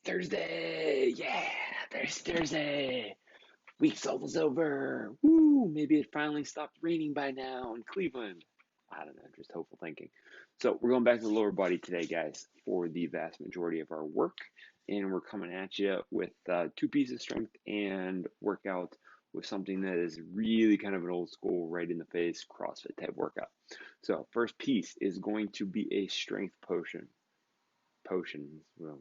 Thursday! Yeah, there's Thursday. Week's almost over. Woo! Maybe it finally stopped raining by now in Cleveland. I don't know, just hopeful thinking. So we're going back to the lower body today, guys, for the vast majority of our work. And we're coming at you with two pieces of strength and workout with something that is really kind of an old school, right in the face CrossFit type workout. So first piece is going to be a strength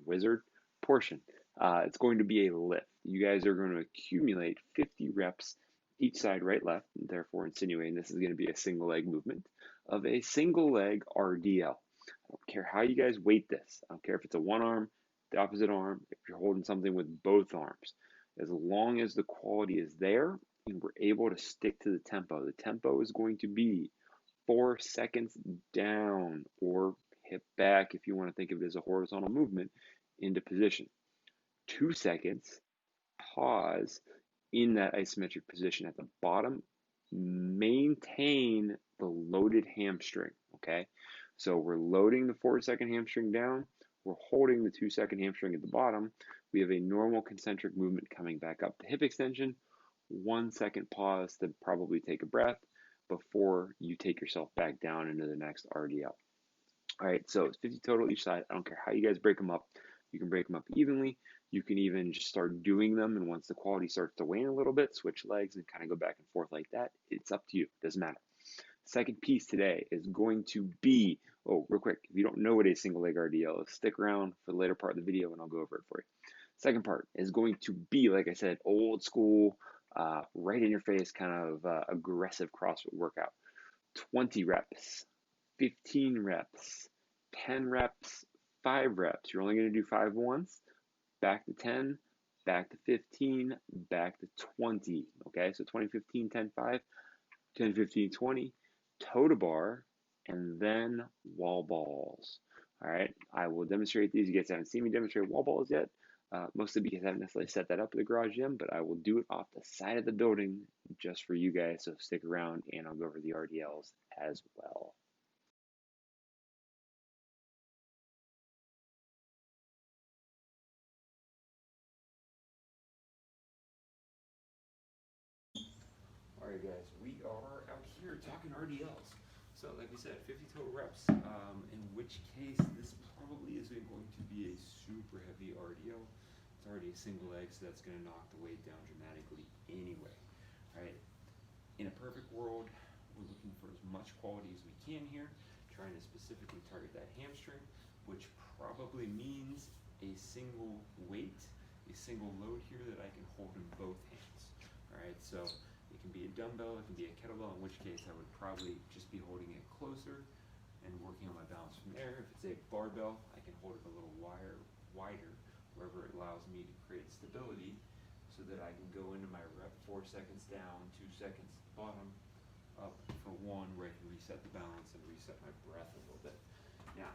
wizard portion. It's going to be a lift. You guys are going to accumulate 50 reps each side, right, left, therefore insinuating this is going to be a single leg movement of a single leg RDL. I don't care how you guys weight this. I don't care if it's a one arm, the opposite arm, if you're holding something with both arms. As long as the quality is there and we're able to stick to the tempo. The tempo is going to be 4 seconds down or hip back if you want to think of it as a horizontal movement into position. 2 seconds, pause in that isometric position at the bottom, maintain the loaded hamstring, okay? So we're loading the 4-second hamstring down, we're holding the 2-second hamstring at the bottom, we have a normal concentric movement coming back up. The hip extension, 1 second pause to probably take a breath before you take yourself back down into the next RDL. All right, so it's 50 total each side. I don't care how you guys break them up. You can break them up evenly. You can even just start doing them, and once the quality starts to wane a little bit, switch legs and kind of go back and forth like that. It's up to you. Doesn't matter. Second piece today is going to be, oh, real quick, if you don't know what a single leg RDL is, stick around for the later part of the video and I'll go over it for you. Second part is going to be, like I said, old school, right in your face kind of aggressive CrossFit workout. 20 reps, 15 reps, 10 reps, 5 reps. You're only going to do 5 once, back to 10, back to 15, back to 20. Okay, so 20, 15, 10, 5, 10, 15, 20, toe to bar, and then wall balls. All right, I will demonstrate these. You guys haven't seen me demonstrate wall balls yet, mostly because I haven't necessarily set that up at the garage gym, but I will do it off the side of the building just for you guys, so stick around and I'll go over the RDLs as well. All right, guys, we are out here talking RDLs. So, like we said, 50 total reps, in which case this probably isn't going to be a super heavy RDL. It's already a single leg, so that's going to knock the weight down dramatically anyway. All right, in a perfect world, we're looking for as much quality as we can here, trying to specifically target that hamstring, which probably means a single weight, a single load here that I can hold in both hands. All right, so it can be a dumbbell, it can be a kettlebell, in which case I would probably just be holding it closer and working on my balance from there. If it's a barbell, I can hold it a little wider, wherever it allows me to create stability so that I can go into my rep 4 seconds down, 2 seconds bottom, up for 1, where I can reset the balance and reset my breath a little bit. Now,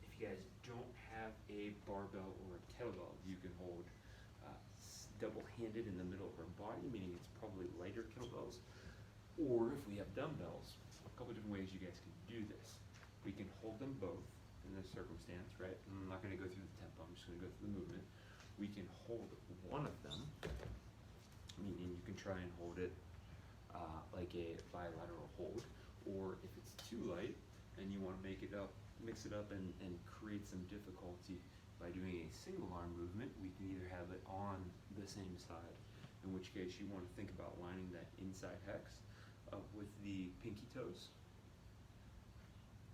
if you guys don't have a barbell or a kettlebell, you can hold double-handed in the middle of our body, meaning it's probably lighter kettlebells. Or if we have dumbbells, a couple different ways you guys can do this. We can hold them both in this circumstance, right? I'm not going to go through the tempo, I'm just going to go through the movement. We can hold one of them, meaning you can try and hold it like a bilateral hold, or if it's too light and you want to mix it up and create some difficulty by doing a single arm movement, we can either have it on the same side, in which case you want to think about lining that inside hex up with the pinky toes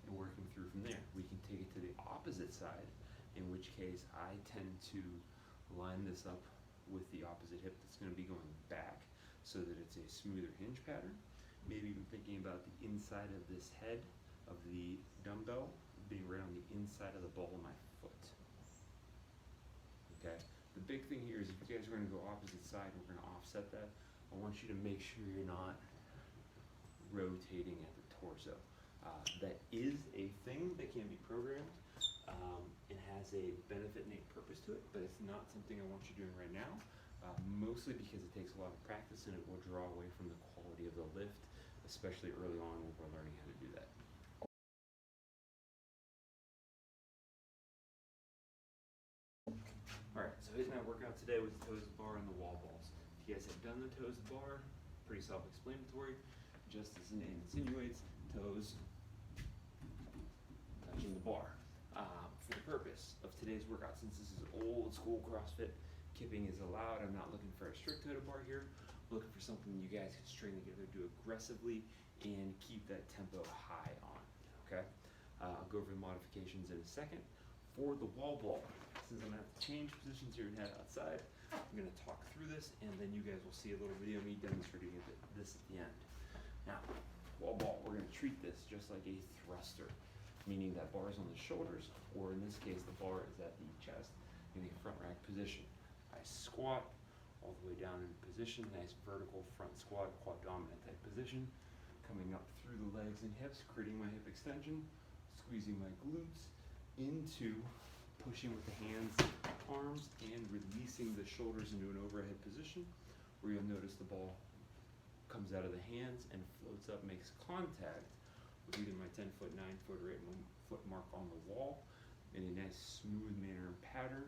and working through from there. We can take it to the opposite side, in which case I tend to line this up with the opposite hip that's going to be going back so that it's a smoother hinge pattern. Maybe even thinking about the inside of this head of the dumbbell being right on the inside of the ball of my foot. Okay, the big thing here is if you guys are going to go opposite side, we're going to offset that. I want you to make sure you're not rotating at the torso. That is a thing that can be programmed and has a benefit and a purpose to it, but it's not something I want you doing right now, mostly because it takes a lot of practice and it will draw away from the quality of the lift, especially early on when we're learning how to do that. All right, here's my workout today with the toes to bar and the wall balls. If you guys have done the toes to bar, pretty self-explanatory. Just as the name insinuates, toes touching the bar. For the purpose of today's workout, since this is old school CrossFit, kipping is allowed. I'm not looking for a strict toe to bar here. I'm looking for something you guys can string together, do aggressively, and keep that tempo high on, okay? I'll go over the modifications in a second. For the wall ball, since I'm gonna have to change positions here and head outside, I'm gonna talk through this, and then you guys will see a little video of me demonstrating this at the end. Now, wall ball, we're gonna treat this just like a thruster, meaning that bar is on the shoulders, or in this case, the bar is at the chest in a front rack position. I squat all the way down in position, nice vertical front squat, quad dominant type position, coming up through the legs and hips, creating my hip extension, squeezing my glutes into pushing with the hands, arms, and releasing the shoulders into an overhead position, where you'll notice the ball comes out of the hands and floats up, makes contact with either my 10-foot, 9-foot, or 8-foot mark on the wall in a nice smooth manner and pattern.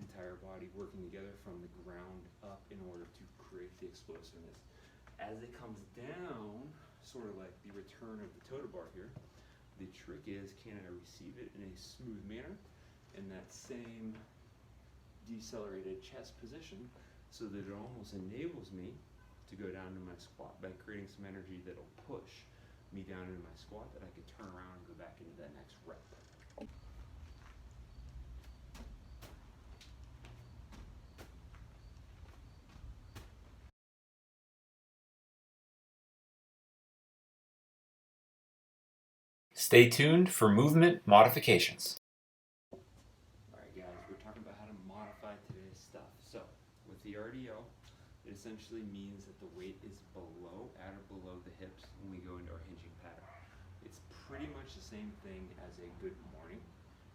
Entire body working together from the ground up in order to create the explosiveness. As it comes down, sort of like the return of the toe to bar here, the trick is, can I receive it in a smooth manner in that same decelerated chest position, so that it almost enables me to go down to my squat by creating some energy that'll push me down into my squat, that I could turn around and go back into that next rep. Stay tuned for movement modifications. Alright guys, we're talking about how to modify today's stuff. So, with the RDL, it essentially means that the weight is at or below the hips when we go into our hinging pattern. It's pretty much the same thing as a good morning,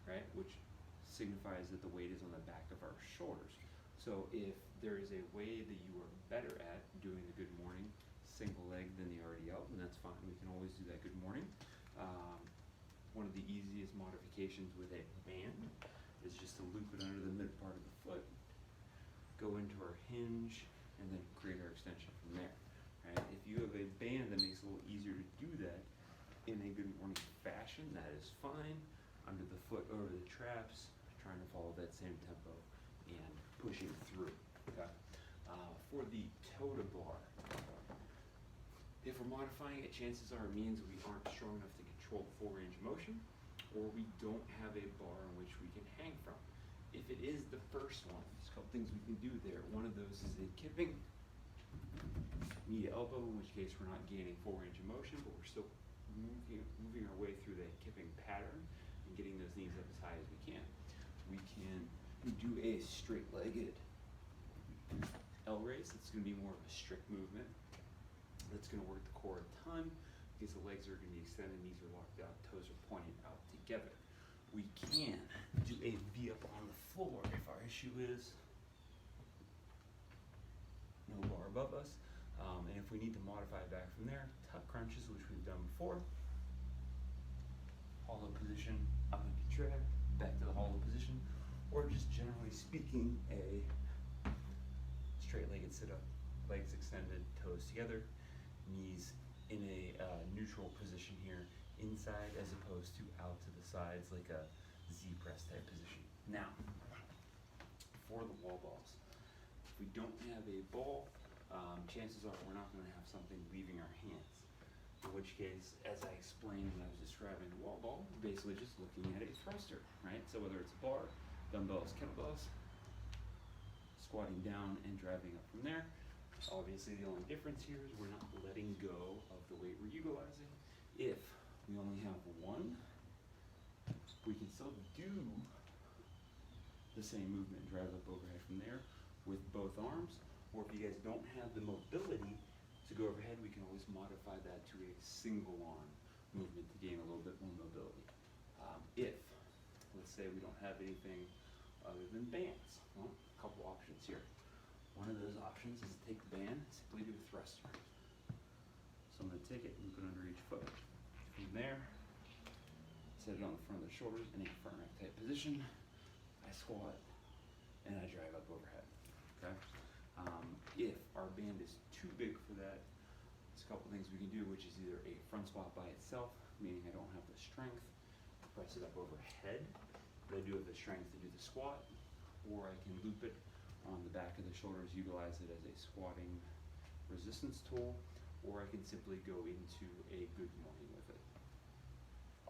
right? Which signifies that the weight is on the back of our shoulders. So if there is a way that you are better at doing the good morning single leg than the RDL, then that's fine. We can always do that good morning. One of the easiest modifications with a band is just to loop it under the mid part of the foot, go into our hinge, and then create our extension from there. Right? If you have a band that makes it a little easier to do that in a good morning fashion, that is fine. Under the foot, over the traps, trying to follow that same tempo and pushing through. Okay? For the toe to bar, if we're modifying it, chances are it means we aren't strong enough to control the full range of motion, or we don't have a bar on which we can hang from. If it is the first one, there's a couple things we can do there. One of those is a kipping knee to elbow, in which case we're not gaining full range of motion, but we're still moving our way through that kipping pattern and getting those knees up as high as we can. We can do a straight-legged L raise. It's going to be more of a strict movement. That's going to work the core a ton, because the legs are going to be extended, knees are locked out, toes are pointed out together. We can do a V up on the floor if our issue is no bar above us. And if we need to modify it back from there, tuck crunches, which we've done before. Hollow position, up and contract, back to the hollow position, or just generally speaking, a straight-legged sit-up, legs extended, toes together, knees in a neutral position here, inside as opposed to out to the sides, like a Z press type position. Now, for the wall balls, if we don't have a ball, chances are we're not going to have something leaving our hands. In which case, as I explained when I was describing the wall ball, we're basically just looking at a thruster, right? So whether it's a bar, dumbbells, kettlebells, squatting down and driving up from there. Obviously, the only difference here is we're not letting go of the weight we're utilizing. If we only have one, we can still do the same movement, drive up overhead from there with both arms. Or if you guys don't have the mobility to go overhead, we can always modify that to a single arm movement to gain a little bit more mobility. If, let's say, we don't have anything other than bands, well, a couple options here. One of those options is to take the band, simply do a thruster. So I'm going to take it and put it under each foot. From there, set it on the front of the shoulders in a front rack type position. I squat and I drive up overhead, okay? If our band is too big for that, there's a couple things we can do, which is either a front squat by itself, meaning I don't have the strength to press it up overhead, but I do have the strength to do the squat, or I can loop it on the back of the shoulders, utilize it as a squatting resistance tool, or I can simply go into a good morning